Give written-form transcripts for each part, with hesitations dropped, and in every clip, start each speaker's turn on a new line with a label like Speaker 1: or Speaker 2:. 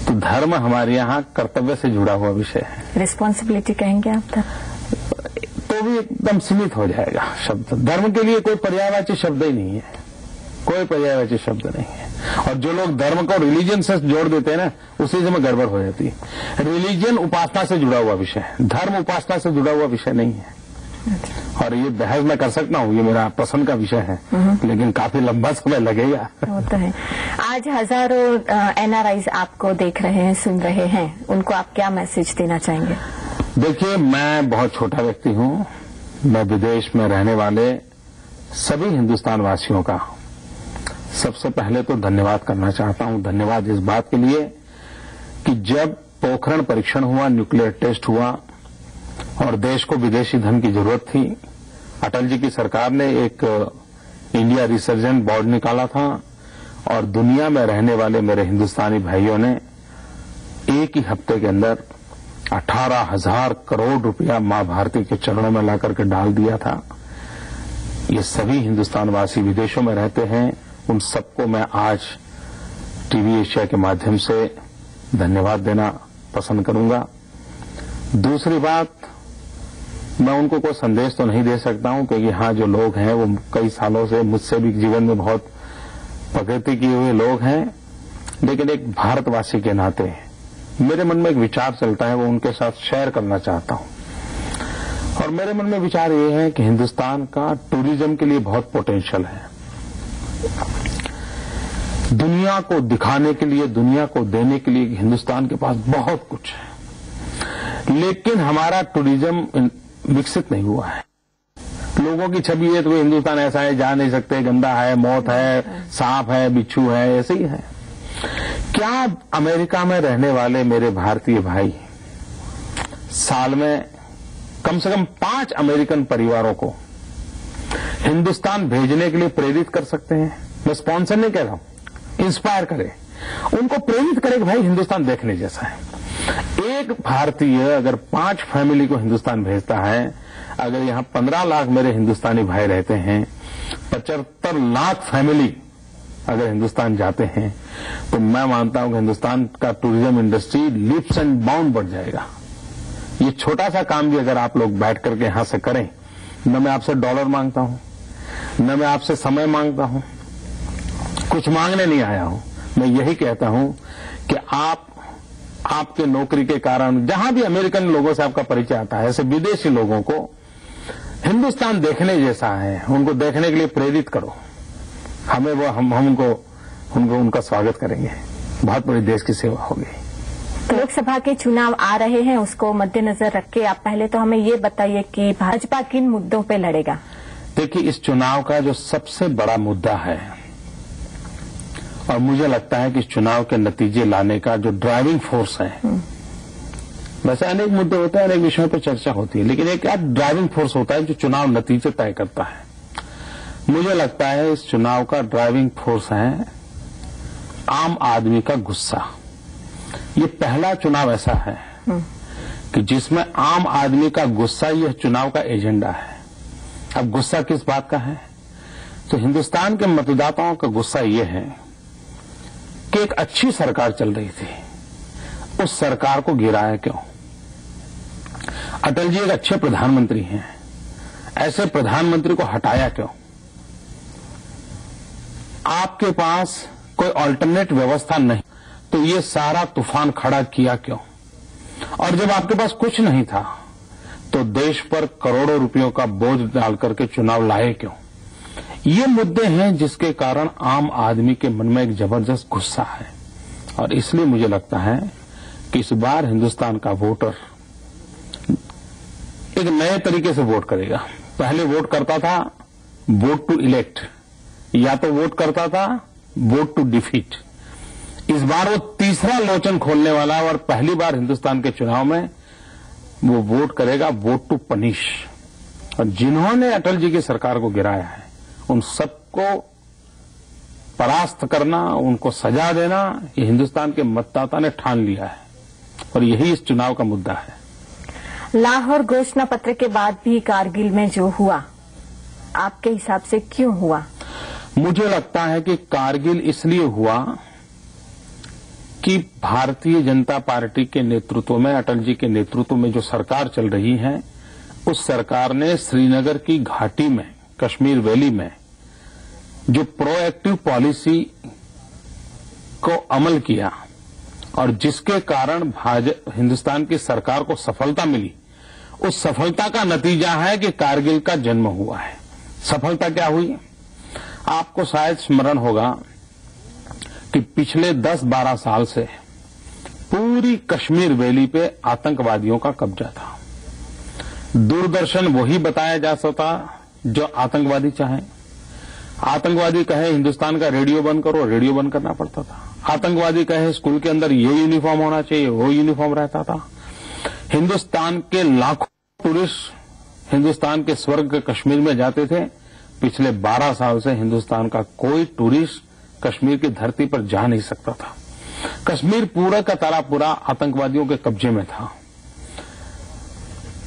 Speaker 1: तो धर्म हमारे यहाँ कर्तव्य से जुड़ा हुआ विषय है।
Speaker 2: रिस्पॉन्सिबिलिटी कहेंगे आप
Speaker 1: तो भी एकदम सीमित हो जाएगा शब्द। धर्म के लिए कोई पर्यायवाची शब्द ही नहीं है, कोई पर्यायवाची शब्द नहीं है। और जो लोग धर्म को रिलीजन से जोड़ देते हैं ना, उसी से में गड़बड़ हो जाती है। रिलीजन उपासना से जुड़ा हुआ विषय है, धर्म उपासना से जुड़ा हुआ विषय नहीं है। और ये बहस मैं कर सकता हूँ, ये मेरा पसंद का विषय है, लेकिन काफी लंबा समय लगेगा।
Speaker 2: वो तो है। आज हजारों एनआरआईज आपको देख रहे हैं, सुन रहे हैं, उनको आप क्या मैसेज देना चाहेंगे?
Speaker 1: देखिए, मैं बहुत छोटा व्यक्ति हूँ। मैं विदेश में रहने वाले सभी हिंदुस्तान वासियों का सबसे पहले तो धन्यवाद करना चाहता हूँ। धन्यवाद इस बात के लिए कि जब पोखरण परीक्षण हुआ, न्यूक्लियर टेस्ट हुआ और देश को विदेशी धन की जरूरत थी, अटल जी की सरकार ने एक इंडिया रिसर्जेंट बोर्ड निकाला था और दुनिया में रहने वाले मेरे हिंदुस्तानी भाइयों ने एक ही हफ्ते के अंदर 18,000 करोड़ रुपया मां भारती के चरणों में लाकर के डाल दिया था। ये सभी हिंदुस्तान वासी विदेशों में रहते हैं, उन सबको मैं आज टीवी एशिया के माध्यम से धन्यवाद देना पसंद करूंगा। दूसरी बात, मैं उनको कोई संदेश तो नहीं दे सकता हूं, क्योंकि हाँ, जो लोग हैं वो कई सालों से मुझसे भी जीवन में बहुत प्रगति किए हुए लोग हैं, लेकिन एक भारतवासी के नाते मेरे मन में एक विचार चलता है, वो उनके साथ शेयर करना चाहता हूं। और मेरे मन में विचार ये है कि हिंदुस्तान का टूरिज्म के लिए बहुत पोटेंशियल है। दुनिया को दिखाने के लिए, दुनिया को देने के लिए हिंदुस्तान के पास बहुत कुछ है, लेकिन हमारा टूरिज्म विकसित नहीं हुआ है। लोगों की छवि है तो हिंदुस्तान ऐसा है, जा नहीं सकते, गंदा है, मौत है, सांप है, बिच्छू है, ऐसे ही है। क्या अमेरिका में रहने वाले मेरे भारतीय भाई साल में कम से कम 5 अमेरिकन परिवारों को हिंदुस्तान भेजने के लिए प्रेरित कर सकते हैं? मैं स्पॉन्सर नहीं कह रहा हूं, इंस्पायर करे, उनको प्रेरित करे कि भाई हिंदुस्तान देखने जैसा है। एक भारतीय अगर 5 फैमिली को हिंदुस्तान भेजता है, अगर यहां 15 लाख मेरे हिंदुस्तानी भाई रहते हैं, 75 लाख फैमिली अगर हिंदुस्तान जाते हैं, तो मैं मानता हूं कि हिंदुस्तान का tourism industry leaps and bound बढ़ जाएगा। ये छोटा सा काम भी अगर आप लोग बैठ करके यहां से करें, न मैं आपसे डॉलर मांगता हूं, न मैं आपसे समय मांगता हूं, कुछ मांगने नहीं आया हूं। मैं यही कहता हूं कि आपके नौकरी के कारण जहां भी अमेरिकन लोगों से आपका परिचय आता है, ऐसे विदेशी लोगों को हिंदुस्तान देखने जैसा है, उनको देखने के लिए प्रेरित करो। हमें वो हम उनका स्वागत करेंगे। बहुत बड़ी देश की सेवा होगी।
Speaker 2: लोकसभा के चुनाव आ रहे हैं, उसको मद्देनजर रख के आप पहले तो हमें ये बताइए कि भाजपा किन मुद्दों पे लड़ेगा?
Speaker 1: देखिए, इस चुनाव का जो सबसे बड़ा मुद्दा है, और मुझे लगता है कि इस चुनाव के नतीजे लाने का जो ड्राइविंग फोर्स है, वैसे अनेक मुद्दे होते हैं, अनेक विषयों पर चर्चा होती है, लेकिन एक ड्राइविंग फोर्स होता है जो चुनाव नतीजे तय करता है। मुझे लगता है इस चुनाव का ड्राइविंग फोर्स है आम आदमी का गुस्सा। ये पहला चुनाव ऐसा है कि जिसमें आम आदमी का गुस्सा यह चुनाव का एजेंडा है। अब गुस्सा किस बात का है? तो हिंदुस्तान के मतदाताओं का गुस्सा यह है कि एक अच्छी सरकार चल रही थी, उस सरकार को गिराया क्यों? अटल जी एक अच्छे प्रधानमंत्री हैं, ऐसे प्रधानमंत्री को हटाया क्यों? आपके पास कोई अल्टरनेट व्यवस्था नहीं, तो ये सारा तूफान खड़ा किया क्यों? और जब आपके पास कुछ नहीं था, तो देश पर करोड़ों रुपयों का बोझ डाल करके चुनाव लाए क्यों? ये मुद्दे हैं जिसके कारण आम आदमी के मन में एक जबरदस्त गुस्सा है। और इसलिए मुझे लगता है कि इस बार हिंदुस्तान का वोटर एक नए तरीके से वोट करेगा। पहले वोट करता था वोट टू इलेक्ट, या तो वोट करता था वोट टू डिफीट। इस बार वो तीसरा लोचन खोलने वाला है और पहली बार हिंदुस्तान के चुनाव में वो वोट करेगा वोट टू पनिश। और जिन्होंने अटल जी की सरकार को गिराया है, उन सबको परास्त करना, उनको सजा देना, ये हिंदुस्तान के मतदाता ने ठान लिया है और यही इस चुनाव का मुद्दा है।
Speaker 2: लाहौर घोषणा पत्र के बाद भी कारगिल में जो हुआ, आपके हिसाब से क्यों हुआ?
Speaker 1: मुझे लगता है कि कारगिल इसलिए हुआ कि भारतीय जनता पार्टी के नेतृत्व में, अटल जी के नेतृत्व में जो सरकार चल रही है, उस सरकार ने श्रीनगर की घाटी में, कश्मीर वैली में जो प्रोएक्टिव पॉलिसी को अमल किया और जिसके कारण हिंदुस्तान की सरकार को सफलता मिली, उस सफलता का नतीजा है कि कारगिल का जन्म हुआ है। सफलता क्या हुई? आपको शायद स्मरण होगा कि पिछले 10-12 साल से पूरी कश्मीर वैली पे आतंकवादियों का कब्जा था। दूरदर्शन वही बताया जा सकता जो आतंकवादी चाहे। आतंकवादी कहे हिंदुस्तान का रेडियो बंद करो, रेडियो बंद करना पड़ता था। आतंकवादी कहे स्कूल के अंदर ये यूनिफॉर्म होना चाहिए, वो यूनिफॉर्म रहता था। हिंदुस्तान के लाखों टूरिस्ट हिंदुस्तान के स्वर्ग कश्मीर में जाते थे। पिछले 12 साल से हिंदुस्तान का कोई टूरिस्ट कश्मीर की धरती पर जा नहीं सकता था। कश्मीर पूरा का तारा पूरा आतंकवादियों के कब्जे में था।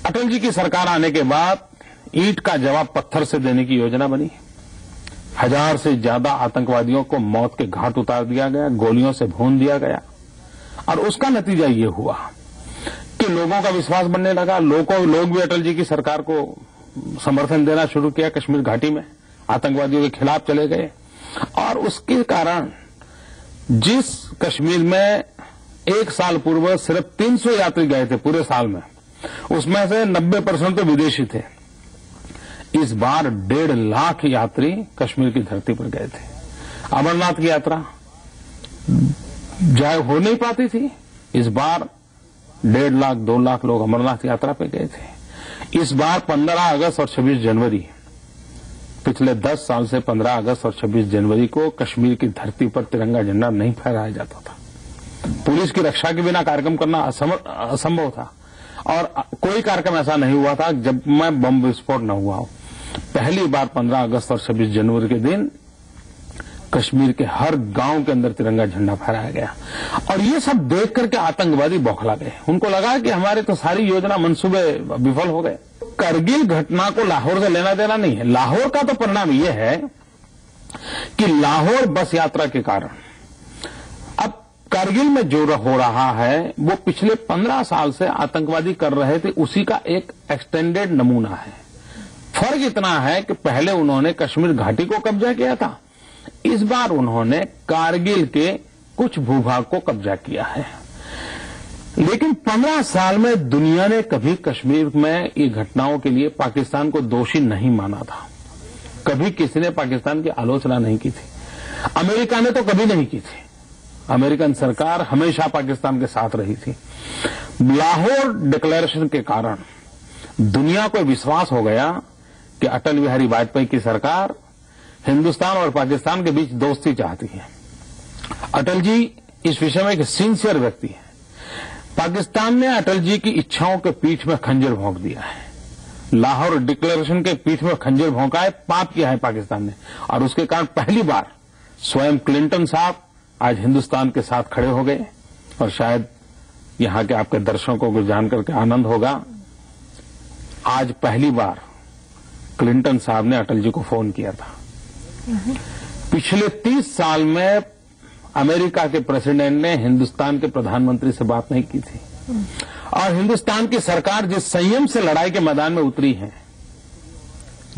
Speaker 1: अटल जी की सरकार आने के बाद ईंट का जवाब पत्थर से देने की योजना बनी। 1000 से ज्यादा आतंकवादियों को मौत के घाट उतार दिया गया, गोलियों से भून दिया गया और उसका नतीजा ये हुआ कि लोगों का विश्वास बनने लगा। लोग भी अटल जी की सरकार को समर्थन देना शुरू किया। कश्मीर घाटी में आतंकवादियों के खिलाफ चले गए और उसके कारण जिस कश्मीर में 1 साल पूर्व सिर्फ 300 यात्री गए थे पूरे साल में, उसमें से 90% तो विदेशी थे। इस बार 1.5 लाख यात्री कश्मीर की धरती पर गए थे। अमरनाथ की यात्रा जाए हो नहीं पाती थी, इस बार 1.5 लाख 2 लाख लोग अमरनाथ यात्रा पे गए थे। इस बार 15 अगस्त और 26 जनवरी, पिछले 10 साल से 15 अगस्त और 26 जनवरी को कश्मीर की धरती पर तिरंगा झंडा नहीं फहराया जाता था। पुलिस की रक्षा के बिना कार्यक्रम करना असंभव था और कोई कार्यक्रम ऐसा नहीं हुआ था जब में बम विस्फोट न हुआ हो। पहली बार 15 अगस्त और 26 जनवरी के दिन कश्मीर के हर गांव के अंदर तिरंगा झंडा फहराया गया और ये सब देख करके आतंकवादी बौखला गए। उनको लगा कि हमारे तो सारी योजना मंसूबे विफल हो गए। करगिल घटना को लाहौर से लेना देना नहीं है। लाहौर का तो परिणाम यह है कि लाहौर बस यात्रा के कारण अब करगिल में जो हो रहा है वो पिछले 15 साल से आतंकवादी कर रहे थे, उसी का एक एक्सटेंडेड नमूना है। फर्क इतना है कि पहले उन्होंने कश्मीर घाटी को कब्जा किया था, इस बार उन्होंने कारगिल के कुछ भूभाग को कब्जा किया है। लेकिन 15 साल में दुनिया ने कभी कश्मीर में ये घटनाओं के लिए पाकिस्तान को दोषी नहीं माना था। कभी किसी ने पाकिस्तान की आलोचना नहीं की थी। अमेरिका ने तो कभी नहीं की थी। अमेरिकन सरकार हमेशा पाकिस्तान के साथ रही थी। लाहौर डिक्लेरेशन के कारण दुनिया को विश्वास हो गया कि अटल बिहारी वाजपेयी की सरकार हिंदुस्तान और पाकिस्तान के बीच दोस्ती चाहती है। अटल जी इस विषय में एक सिंसियर व्यक्ति है। पाकिस्तान ने अटल जी की इच्छाओं के पीठ में खंजर भोंक दिया है। लाहौर डिक्लेरेशन के पीठ में खंजर भोंका है, पाप किया है पाकिस्तान ने और उसके कारण पहली बार स्वयं क्लिंटन साहब आज हिंदुस्तान के साथ खड़े हो गए और शायद यहां के आपके दर्शकों को जानकर के आनंद होगा, आज पहली बार क्लिंटन साहब ने अटल जी को फोन किया था। पिछले 30 साल में अमेरिका के प्रेसिडेंट ने हिंदुस्तान के प्रधानमंत्री से बात नहीं की थी और हिंदुस्तान की सरकार जिस संयम से लड़ाई के मैदान में उतरी है,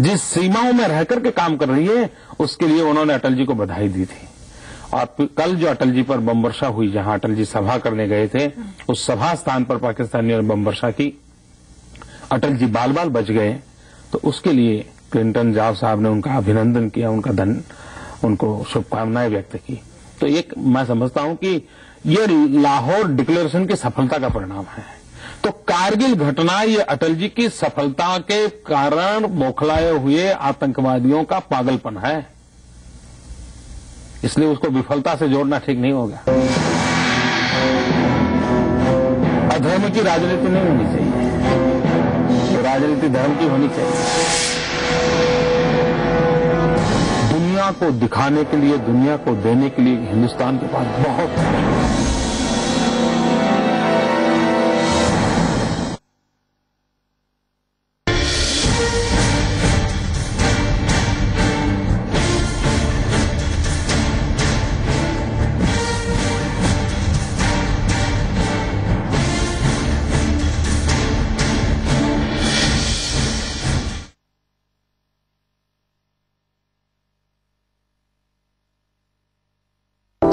Speaker 1: जिस सीमाओं में रहकर के काम कर रही है, उसके लिए उन्होंने अटल जी को बधाई दी थी। और कल जो अटल जी पर बम वर्षा हुई, जहां अटल जी सभा करने गए थे, उस सभा स्थान पर पाकिस्तानियों ने बम वर्षा की, अटल जी बाल बाल बच गए, तो उसके लिए क्लिंटन साहब ने उनका अभिनंदन किया, उनको शुभकामनाएं व्यक्त की। तो एक मैं समझता हूं कि ये लाहौर डिक्लेरेशन की सफलता का परिणाम है। तो कारगिल घटना ये अटल जी की सफलता के कारण बौखलाए हुए आतंकवादियों का पागलपन है, इसलिए उसको विफलता से जोड़ना ठीक नहीं होगा। अधर्म की राजनीति नहीं होनी चाहिए, तो राजनीति धर्म की होनी चाहिए। दुनिया को दिखाने के लिए, दुनिया को देने के लिए हिंदुस्तान के पास बहुत है।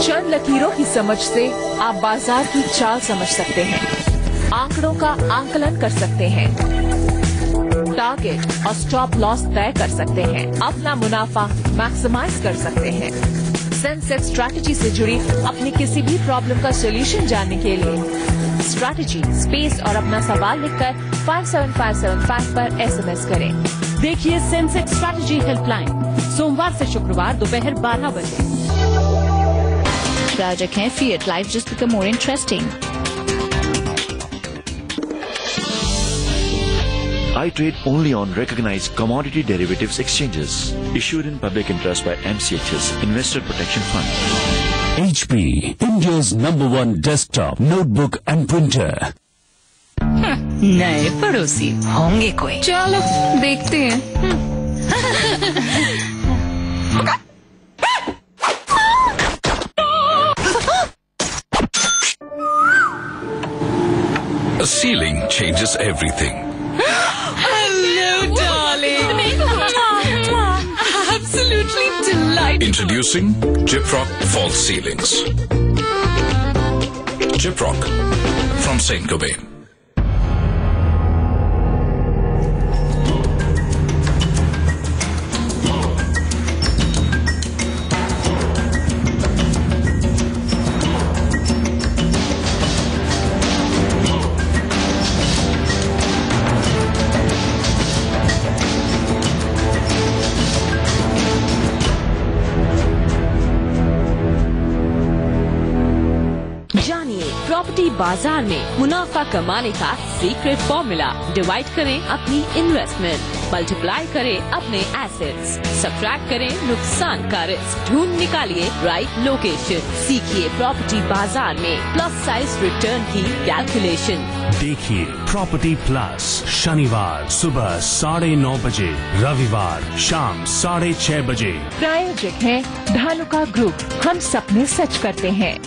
Speaker 3: चंद लकीरों की समझ से आप बाजार की चाल समझ सकते हैं, आंकड़ों का आंकलन कर सकते हैं, टारगेट और स्टॉप लॉस तय कर सकते हैं, अपना मुनाफा मैक्सिमाइज कर सकते हैं। सेंसेक्स स्ट्रैटेजी से जुड़ी अपनी किसी भी प्रॉब्लम का सोल्यूशन जानने के लिए स्ट्रैटेजी स्पेस और अपना सवाल लिखकर 57575 पर SMS करें।
Speaker 4: देखिए सेंसेक्स स्ट्रैटेजी हेल्पलाइन सोमवार से शुक्रवार दोपहर 12 बजे।
Speaker 5: प्रायोजक हैं fiat life just become more interesting.
Speaker 6: I trade only on recognized commodity derivatives exchanges issued in public interest by MCHS Investor Protection Fund.
Speaker 7: HP, India's #1 desktop, notebook and printer.
Speaker 4: नए पड़ोसी होंगे कोई,
Speaker 5: चलो देखते हैं।
Speaker 8: A ceiling changes everything.
Speaker 4: Hello, darling. Absolutely delightful.
Speaker 8: Introducing Gyprock False Ceilings. Gyprock from Saint-Gobain.
Speaker 3: Property बाजार में मुनाफा कमाने का सीक्रेट फॉर्मूला। डिवाइड करें अपनी इन्वेस्टमेंट, मल्टीप्लाई करें अपने एसेट्स, सब्ट्रैक्ट करें नुकसान का रिस्क, ढूंढ निकालिए राइट लोकेशन। सीखिए प्रॉपर्टी बाजार में प्लस साइज रिटर्न की कैलकुलेशन।
Speaker 7: देखिए प्रॉपर्टी प्लस शनिवार सुबह 9:30 बजे, रविवार शाम 6:30 बजे।
Speaker 3: प्रायोजक हैं धानुका ग्रुप, हम सपने सच करते हैं।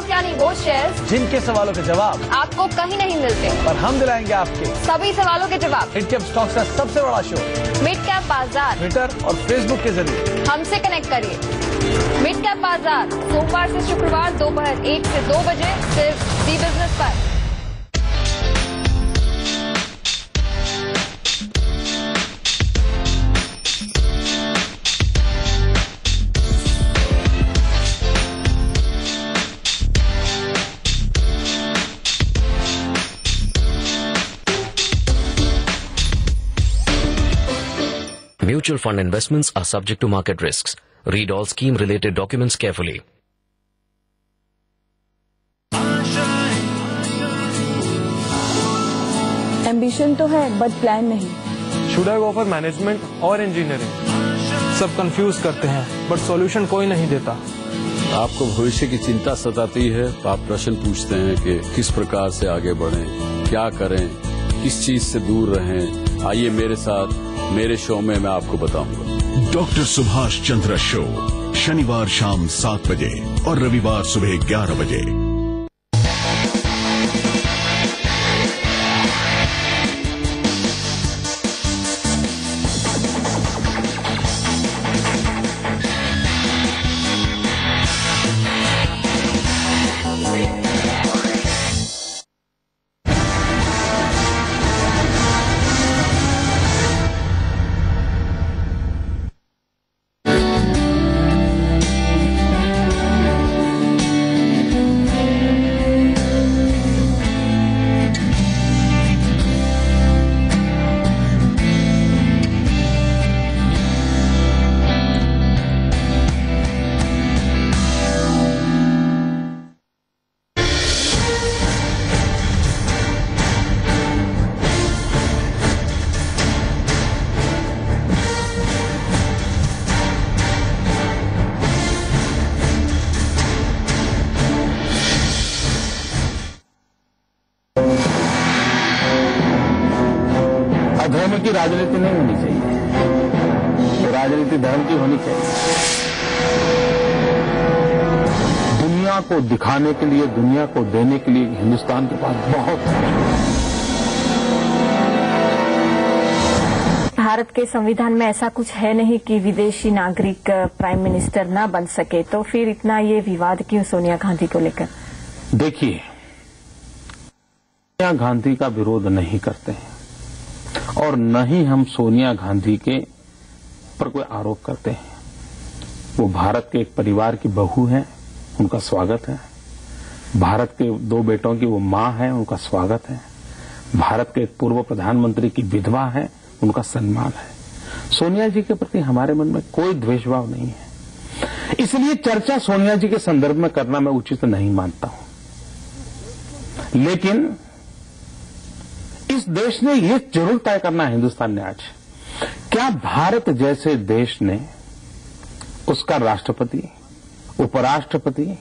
Speaker 9: यानी वो शेयर्स
Speaker 10: जिनके सवालों के जवाब
Speaker 9: आपको कहीं नहीं मिलते,
Speaker 10: पर हम दिलाएंगे आपके
Speaker 9: सभी सवालों के जवाब।
Speaker 10: मिड कैप स्टॉक्स का सबसे बड़ा शो
Speaker 9: मिड कैप बाजार,
Speaker 10: ट्विटर और फेसबुक के जरिए
Speaker 9: हमसे कनेक्ट करिए। मिड कैप बाजार सोमवार से शुक्रवार दोपहर 1 से 2 बजे सिर्फ दी बिजनेस पर।
Speaker 11: Mutual fund investments are subject to market risks. Read all scheme-related documents carefully.
Speaker 12: Ambition तो है बट प्लान नहीं।
Speaker 10: Should I go for management और इंजीनियरिंग? सब कंफ्यूज करते हैं बट सॉल्यूशन कोई नहीं देता।
Speaker 13: आपको भविष्य की चिंता सताती है तो आप प्रश्न पूछते हैं कि किस प्रकार से आगे बढ़ें, क्या करें, किस चीज से दूर रहें। आइए मेरे साथ मेरे शो में मैं आपको बताऊंगा।
Speaker 7: डॉक्टर सुभाष चंद्र शो शनिवार शाम 7 बजे और रविवार सुबह 11 बजे।
Speaker 1: धर्म की राजनीति नहीं होनी चाहिए, तो राजनीति धर्म की होनी चाहिए। दुनिया को दिखाने के लिए, दुनिया को देने के लिए हिंदुस्तान के पास बहुत है।
Speaker 2: भारत के संविधान में ऐसा कुछ है नहीं कि विदेशी नागरिक प्राइम मिनिस्टर ना बन सके, तो फिर इतना ये विवाद क्यों सोनिया गांधी को लेकर?
Speaker 1: देखिए, सोनिया गांधी का विरोध नहीं करते हैं और न ही हम सोनिया गांधी के पर कोई आरोप करते हैं। वो भारत के एक परिवार की बहू है, उनका स्वागत है। भारत के 2 बेटों की वो मां है, उनका स्वागत है। भारत के एक पूर्व प्रधानमंत्री की विधवा है, उनका सम्मान है। सोनिया जी के प्रति हमारे मन में कोई द्वेषभाव नहीं है, इसलिए चर्चा सोनिया जी के संदर्भ में करना मैं उचित नहीं मानता हूं। लेकिन इस देश ने ये जरूर तय करना है, हिंदुस्तान ने आज, क्या भारत जैसे देश ने उसका राष्ट्रपति, उपराष्ट्रपति,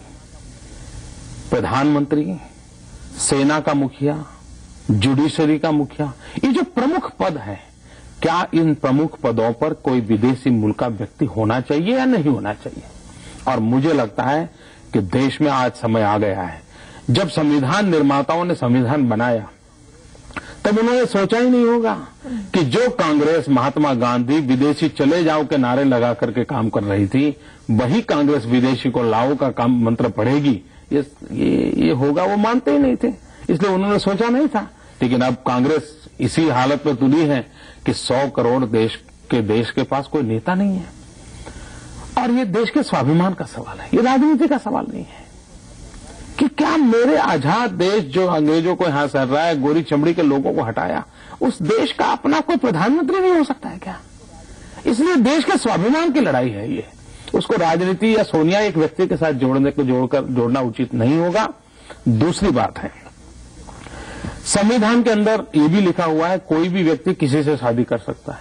Speaker 1: प्रधानमंत्री, सेना का मुखिया, जुडिशरी का मुखिया, ये जो प्रमुख पद है, क्या इन प्रमुख पदों पर कोई विदेशी मूल का व्यक्ति होना चाहिए या नहीं होना चाहिए? और मुझे लगता है कि देश में आज समय आ गया है, जब संविधान निर्माताओं ने संविधान बनाया तब उन्होंने सोचा ही नहीं होगा कि जो कांग्रेस महात्मा गांधी विदेशी चले जाओ के नारे लगा करके काम कर रही थी, वही कांग्रेस विदेशी को लाओ का काम मंत्र पढ़ेगी, ये होगा, वो मानते ही नहीं थे, इसलिए उन्होंने सोचा नहीं था। लेकिन अब कांग्रेस इसी हालत में तुली है कि 100 करोड़ देश के पास कोई नेता नहीं है। और ये देश के स्वाभिमान का सवाल है, ये राजनीति का सवाल नहीं है कि क्या मेरे आजाद देश जो अंग्रेजों को यहां सर रहा है, गोरी चमड़ी के लोगों को हटाया, उस देश का अपना कोई प्रधानमंत्री नहीं हो सकता है क्या? इसलिए देश के स्वाभिमान की लड़ाई है ये, उसको राजनीति या सोनिया एक व्यक्ति के साथ जोड़ना उचित नहीं होगा। दूसरी बात है, संविधान के अंदर ये भी लिखा हुआ है कोई भी व्यक्ति किसी से शादी कर सकता है,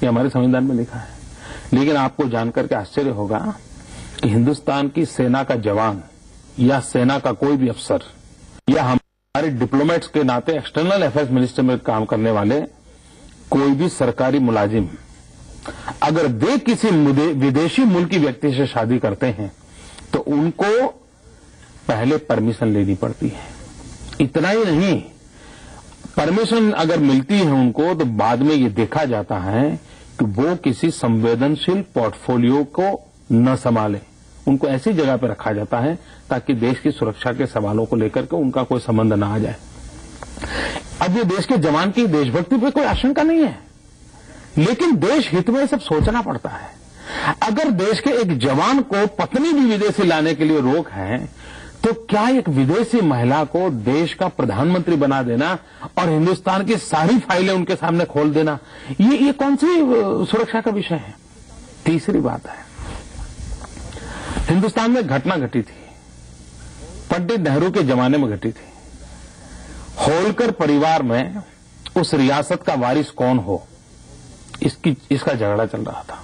Speaker 1: ये हमारे संविधान में लिखा है। लेकिन आपको जानकर के आश्चर्य होगा कि हिंदुस्तान की सेना का जवान या सेना का कोई भी अफसर या हमारे डिप्लोमेट्स के नाते एक्सटर्नल अफेयर्स मिनिस्टर में काम करने वाले कोई भी सरकारी मुलाजिम अगर वे किसी विदेशी मुल्क की व्यक्ति से शादी करते हैं तो उनको पहले परमिशन लेनी पड़ती है। इतना ही नहीं, परमिशन अगर मिलती है उनको तो बाद में ये देखा जाता है कि वो किसी संवेदनशील पोर्टफोलियो को न संभाले, उनको ऐसी जगह पर रखा जाता है ताकि देश की सुरक्षा के सवालों को लेकर के उनका कोई संबंध न आ जाए। अब ये देश के जवान की देशभक्ति पर कोई आशंका नहीं है, लेकिन देश हित में सब सोचना पड़ता है। अगर देश के एक जवान को पत्नी भी विदेशी लाने के लिए रोक है तो क्या एक विदेशी महिला को देश का प्रधानमंत्री बना देना और हिंदुस्तान की सारी फाइलें उनके सामने खोल देना, ये कौन सी सुरक्षा का विषय है? तीसरी बात है, हिंदुस्तान में घटना घटी थी, पंडित नेहरू के जमाने में घटी थी। होलकर परिवार में उस रियासत का वारिस कौन हो, इसका झगड़ा चल रहा था,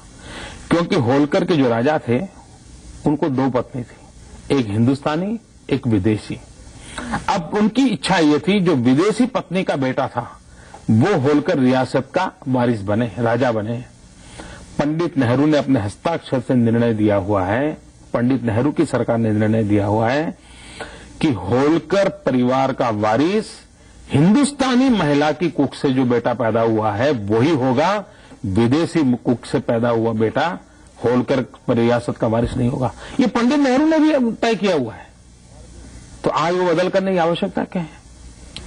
Speaker 1: क्योंकि होलकर के जो राजा थे उनको 2 पत्नी थी, एक हिंदुस्तानी एक विदेशी। अब उनकी इच्छा ये थी जो विदेशी पत्नी का बेटा था वो होलकर रियासत का वारिस बने, राजा बने। पंडित नेहरू ने अपने हस्ताक्षर से निर्णय दिया हुआ है, पंडित नेहरू की सरकार ने निर्णय दिया हुआ है कि होलकर परिवार का वारिस हिंदुस्तानी महिला की कुख से जो बेटा पैदा हुआ है वही होगा, विदेशी कुख से पैदा हुआ बेटा होलकर रियासत का वारिस नहीं होगा। ये पंडित नेहरू ने भी तय किया हुआ है, तो आज वो बदल करने की आवश्यकता क्या है?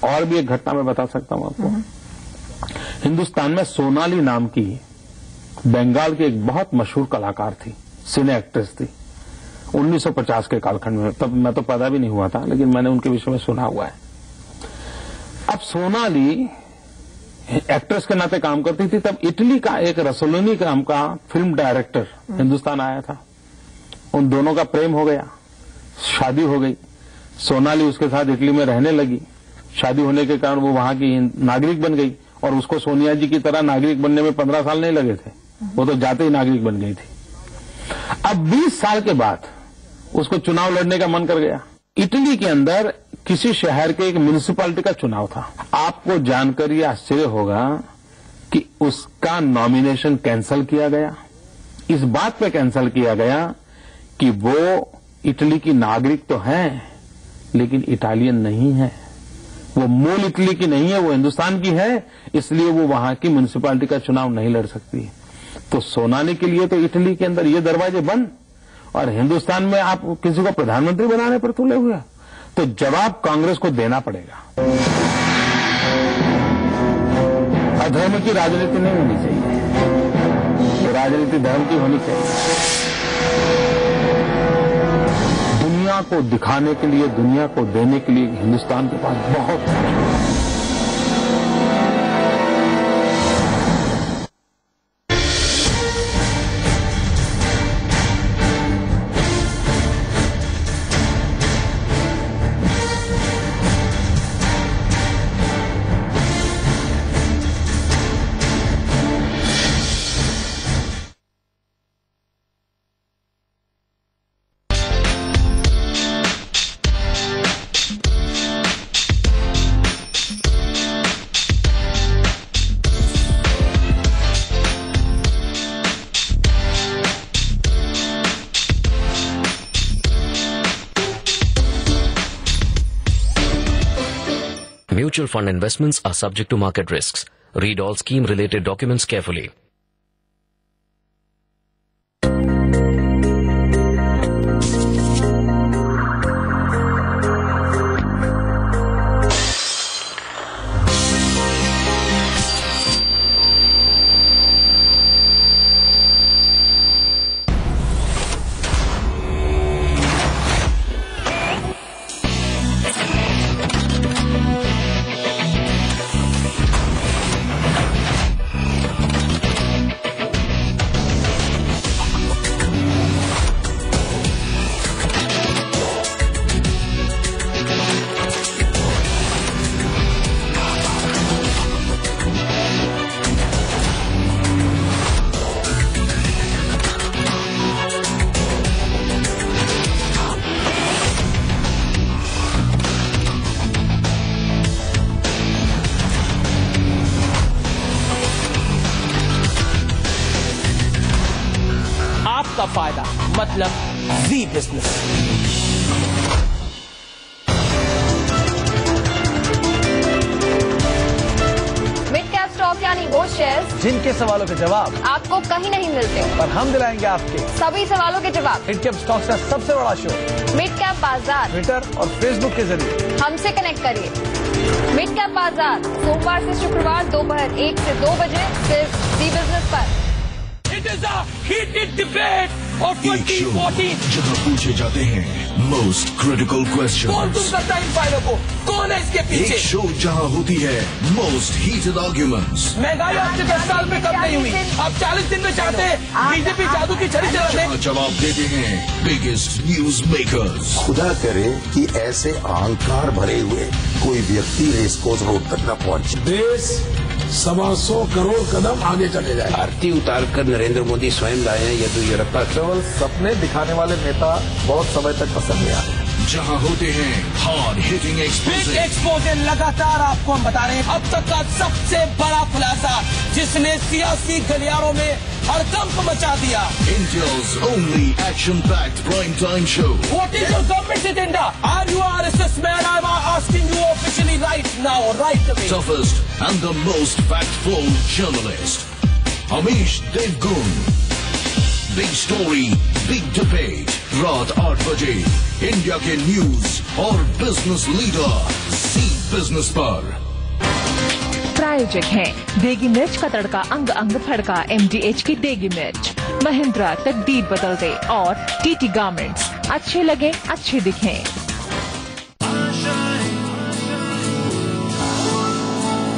Speaker 1: और भी एक घटना मैं बता सकता हूं आपको। हिंदुस्तान में सोनाली नाम की बंगाल की एक बहुत मशहूर कलाकार थी, सिने एक्ट्रेस थी, 1950 के कालखंड में, तब मैं तो पैदा भी नहीं हुआ था, लेकिन मैंने उनके विषय में सुना हुआ है। अब सोनाली एक्ट्रेस के नाते काम करती थी, तब इटली का एक रसोलिनी नाम का फिल्म डायरेक्टर हिंदुस्तान आया था, उन दोनों का प्रेम हो गया, शादी हो गई। सोनाली उसके साथ इटली में रहने लगी, शादी होने के कारण वो वहां की नागरिक बन गई और उसको सोनिया जी की तरह नागरिक बनने में 15 साल नहीं लगे थे, वो तो जाते ही नागरिक बन गई थी। अब 20 साल के बाद उसको चुनाव लड़ने का मन कर गया। इटली के अंदर किसी शहर के एक म्युनिसिपैलिटी का चुनाव था। आपको जानकर ये आश्चर्य होगा कि उसका नॉमिनेशन कैंसिल किया गया। इस बात पे कैंसिल किया गया कि वो इटली की नागरिक तो है लेकिन इटालियन नहीं है, वो मूल इटली की नहीं है, वो हिंदुस्तान की है, इसलिए वो वहां की म्युनिसिपैलिटी का चुनाव नहीं लड़ सकती। तो सोनाली के लिए तो इटली के अंदर ये दरवाजे बंद, और हिंदुस्तान में आप किसी को प्रधानमंत्री बनाने पर तुले हुए। तो जवाब कांग्रेस को देना पड़ेगा। अधर्म की राजनीति नहीं होनी चाहिए, राजनीति धर्म की होनी चाहिए। दुनिया को दिखाने के लिए, दुनिया को देने के लिए हिंदुस्तान के पास बहुत कुछ है।
Speaker 11: Mutual fund investments are subject to market risks. Read all scheme-related documents carefully.
Speaker 14: आपका फायदा मतलब जी बिजनेस।
Speaker 9: मिड कैप स्टॉक यानी वो शेयर्स
Speaker 10: जिनके सवालों के जवाब
Speaker 9: आपको कहीं नहीं मिलते,
Speaker 10: पर हम दिलाएंगे आपके
Speaker 9: सभी सवालों के जवाब।
Speaker 10: मिड कैप स्टॉक का सबसे बड़ा शो
Speaker 9: मिड कैप बाजार,
Speaker 10: ट्विटर और फेसबुक के जरिए
Speaker 9: हमसे कनेक्ट करिए। मिड कैप बाजार सोमवार से शुक्रवार दोपहर 1 से 2 बजे सिर्फ जी बिजनेस पर।
Speaker 14: It is a heated debate of 2014.
Speaker 8: जहाँ पूछे जाते हैं मोस्ट क्रिटिकल क्वेश्चन।
Speaker 14: कौन तुम करता है इन फाइलों को? कौन है इसके पीछे?
Speaker 8: एक शो जहाँ होती है मोस्ट हीटेड आर्ग्यूमेंट्स।
Speaker 14: महंगाई आज से 10 साल में कम नहीं हुई, अब 40 दिन में चाहते हैं बीजेपी जादू की छड़ी चला दे।
Speaker 8: जवाब देते हैं बिगेस्ट न्यूज मेकर्स।
Speaker 15: खुदा करे कि ऐसे अहंकार भरे हुए कोई व्यक्ति रेसकोर्स रोड तक न पहुंचे।
Speaker 16: देश 125 करोड़ कदम आगे चले जाए।
Speaker 17: आरती उतारकर नरेंद्र मोदी स्वयं लाए हैं येदियुरप्पा।
Speaker 10: केवल सपने दिखाने वाले नेता बहुत समय तक पसंद नहीं आते।
Speaker 8: जहाँ होते हैं हार्ड हिटिंग
Speaker 14: एक्सपोजर लगातार आपको हम बता रहे हैं अब तक का सबसे बड़ा खुलासा जिसने सियासी गलियारों में हड़कंप मचा दिया।
Speaker 8: India's only action-packed prime-time show.
Speaker 14: What is your government agenda? Are you RSS man? I'm asking you officially right now, right away.
Speaker 8: Toughest and the most fact-full journalist, Amish Devgun. Big story, big debate. रात 8 बजे India के news और business leader C business पर।
Speaker 18: प्रायोजक हैं देगी मिर्च का तड़का अंग अंग फड़का, MDH की देगी मिर्च, महिंद्रा तकदीर बदल दे और TT गारमेंट्स। अच्छे लगे अच्छे दिखें।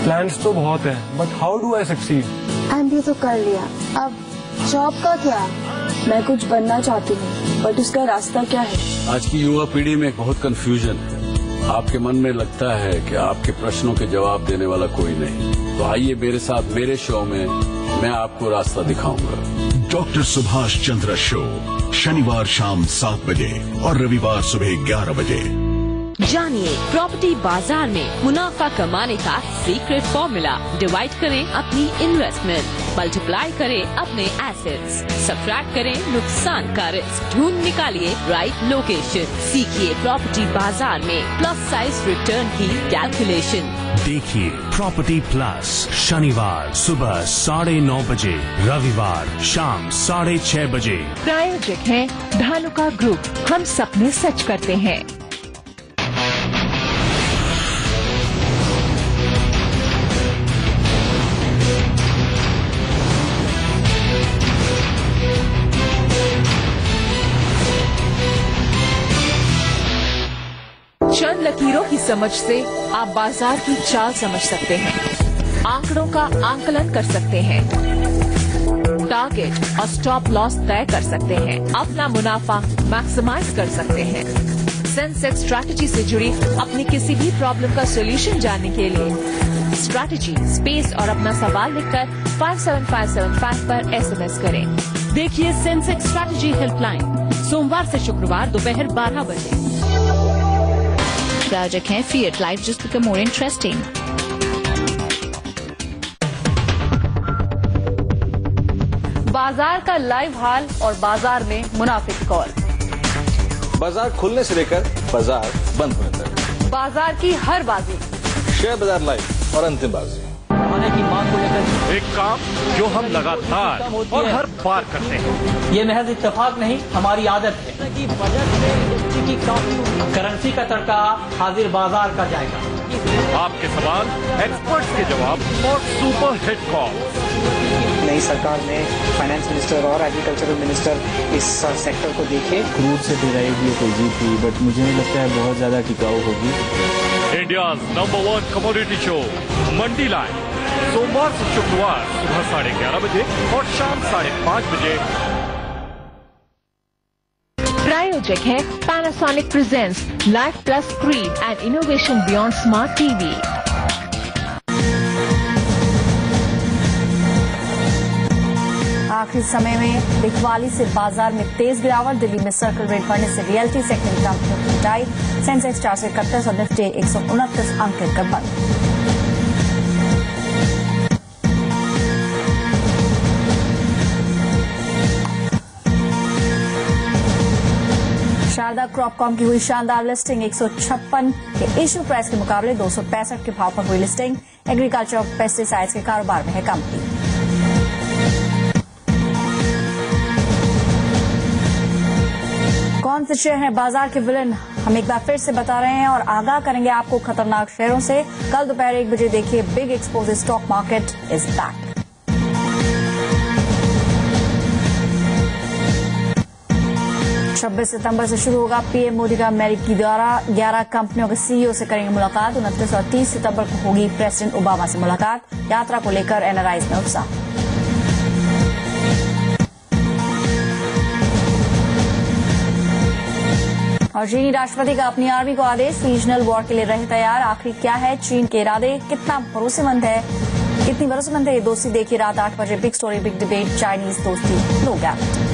Speaker 10: प्लान्स तो बहुत हैं, but how do I succeed?
Speaker 12: MBA तो कर लिया, अब जॉब का क्या? मैं कुछ बनना चाहती हूँ, बट उसका रास्ता क्या है?
Speaker 13: आज की युवा पीढ़ी में बहुत कंफ्यूजन है। आपके मन में लगता है कि आपके प्रश्नों के जवाब देने वाला कोई नहीं, तो आइए मेरे साथ मेरे शो में मैं आपको रास्ता दिखाऊंगा।
Speaker 19: डॉक्टर सुभाष चंद्र शो शनिवार शाम 7 बजे और रविवार सुबह 11 बजे
Speaker 3: जानिए प्रॉपर्टी बाजार में मुनाफा कमाने का सीक्रेट फॉर्मूला। डिवाइड करें अपनी इन्वेस्टमेंट, मल्टीप्लाई करें अपने एसेट्स, सब्ट्रैक्ट करें नुकसान का रिस्क, ढूंढ निकालिए राइट लोकेशन। सीखिए प्रॉपर्टी बाजार में प्लस साइज रिटर्न की कैलकुलेशन।
Speaker 7: देखिए प्रॉपर्टी प्लस शनिवार सुबह 9:30 बजे, रविवार शाम 6:30 बजे।
Speaker 18: प्रायोजक है धानुका ग्रुप, हम सपने सच करते हैं। चंद लकीरों की समझ से आप बाजार की चाल समझ सकते हैं, आंकड़ों का आंकलन कर सकते हैं, टारगेट और स्टॉप लॉस तय कर सकते हैं, अपना मुनाफा मैक्सिमाइज कर सकते हैं। सेंसेक्स स्ट्रैटेजी से जुड़ी अपनी किसी भी प्रॉब्लम का सॉल्यूशन जानने के लिए स्ट्रैटेजी स्पेस और अपना सवाल लिखकर 57575 पर SMS करें।
Speaker 4: देखिए सेंसेक्स स्ट्रैटेजी हेल्पलाइन सोमवार से शुक्रवार दोपहर 12 बजे।
Speaker 5: प्रायोजक हैं fiat life just become more interesting.
Speaker 9: बाजार का लाइव हाल और बाजार में मुनाफे की कॉल।
Speaker 19: बाजार खुलने से लेकर बाजार बंद होने तक
Speaker 9: बाजार की हर बाजी,
Speaker 19: शेयर बाजार लाइव और अंतिम बाजी।
Speaker 14: बढ़ाने की मांग को लेकर
Speaker 20: एक काम जो हम लगातार और हर बार करते हैं।
Speaker 14: ये महज इत्तेफाक नहीं, हमारी आदत है कि बजट में की करेंसी का तड़का हाजिर बाजार का जाएगा।
Speaker 20: आपके सवाल, एक्सपर्ट्स के जवाब और सुपर हिट कॉल।
Speaker 21: नई सरकार में फाइनेंस मिनिस्टर और एग्रीकल्चरल मिनिस्टर इस सेक्टर को देखे।
Speaker 22: क्रूड से डिराइव ये तेजी थी, बट मुझे नहीं लगता है बहुत ज्यादा टिकाऊ होगी।
Speaker 20: इंडिया नंबर 1 कमोडिटी शो मंडी लाइव सोमवार से शुक्रवार सुबह 11:30 बजे और शाम 5:30 बजे।
Speaker 18: प्रायोजक है Panasonic presents life plus screen and innovation beyond smart TV.
Speaker 2: आखिरी समय में बिकवाली से बाजार में तेज गिरावट। दिल्ली में सर्कल रेट बढ़ने से रियल्टी सेक्टर की कंपनियों की पिटाई। सेंसेक्स 431 और निफ्टी 129 अंक कर बंद। शारदा क्रॉपकॉम की हुई शानदार लिस्टिंग। 156 के इश्यू प्राइस के मुकाबले 265 के भाव पर हुई लिस्टिंग। एग्रीकल्चर और पेस्टिसाइड्स के कारोबार में है कंपनी। कौन से शेयर हैं बाजार के विलेन, हम एक बार फिर से बता रहे हैं और आगाह करेंगे आपको खतरनाक शेयरों से। कल दोपहर 1 बजे देखिए big expose stock market is back. 26 सितंबर से शुरू होगा पीएम मोदी का अमेरिकी द्वारा 11 कंपनियों के सीईओ से करेंगे मुलाकात। 29 और 30 सितंबर को होगी प्रेसिडेंट ओबामा से मुलाकात। यात्रा को लेकर एनआरआईज में उत्साह। और चीनी राष्ट्रपति का अपनी आर्मी को आदेश, रीजनल वॉर के लिए रहे तैयार। आखिर क्या है चीन के इरादे, कितना भरोसेमंद है, कितनी भरोसेमंद है ये दोस्ती? देखिए रात 8 बजे big story big debate, Chinese दोस्ती नो गैप।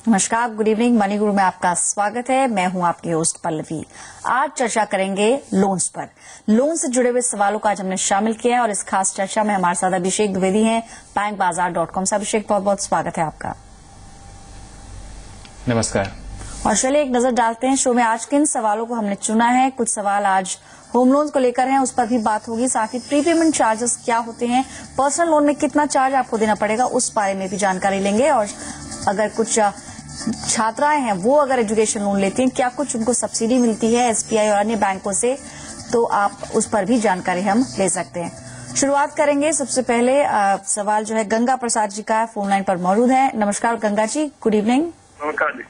Speaker 2: नमस्कार, गुड इवनिंग। मनी गुरु में आपका स्वागत है। मैं हूं आपकी होस्ट पल्लवी। आज चर्चा करेंगे लोन्स पर। लोन से जुड़े हुए सवालों को आज हमने शामिल किया है और इस खास चर्चा में हमारे साथ अभिषेक द्विवेदी हैं bankbazaar.com से। अभिषेक, बहुत बहुत स्वागत है आपका।
Speaker 22: नमस्कार।
Speaker 2: और चलिए एक नजर डालते हैं शो में आज किन सवालों को हमने चुना है। कुछ सवाल आज होम लोन को लेकर हैं, उस पर भी बात होगी। साथ ही प्रीपेमेंट चार्जेस क्या होते हैं, पर्सनल लोन में कितना चार्ज आपको देना पड़ेगा, उस बारे में भी जानकारी लेंगे। और अगर कुछ छात्राएं हैं वो अगर एजुकेशन लोन लेती हैं, क्या कुछ उनको सब्सिडी मिलती है एसबीआई और अन्य बैंकों से, तो आप उस पर भी जानकारी हम ले सकते हैं। शुरुआत करेंगे सबसे पहले सवाल जो है गंगा प्रसाद जी का फोन लाइन पर मौजूद है। नमस्कार गंगा जी, गुड इवनिंग।
Speaker 23: नमस्कार जी।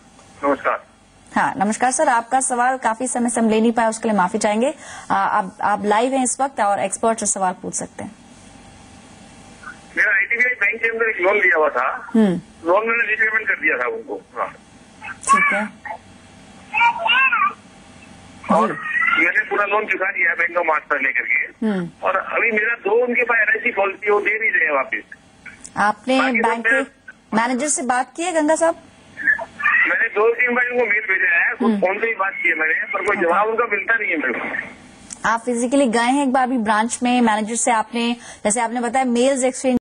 Speaker 23: नमस्कार।
Speaker 2: हाँ नमस्कार सर, आपका सवाल काफी समय से हम ले नहीं पाए, उसके लिए माफी चाहेंगे। आप लाइव हैं इस वक्त और एक्सपर्ट से सवाल पूछ सकते हैं।
Speaker 23: मेरा आईडीबीआई बैंक के अंदर एक लोन लिया हुआ था, लोन मैंने रीपेमेंट कर दिया था उनको।
Speaker 2: ठीक है,
Speaker 23: और मैंने पूरा लोन चुका दिया है बैंक ऑफ महाराष्ट्र लेकर के, और अभी मेरा 2 उनके पास LIC पॉलिसी वो दे नहीं रहे वापिस।
Speaker 2: आपने बैंक के मैनेजर से बात की है गंगा साहब?
Speaker 23: मैंने 2-3 बार उनको मेल भेजा है, फोन से ही बात की है मैंने, पर कोई जवाब उनका मिलता नहीं है मेरे को।
Speaker 2: आप फिजिकली गए हैं एक बार भी ब्रांच में मैनेजर से? आपने जैसे आपने बताया मेल्स एक्सचेंज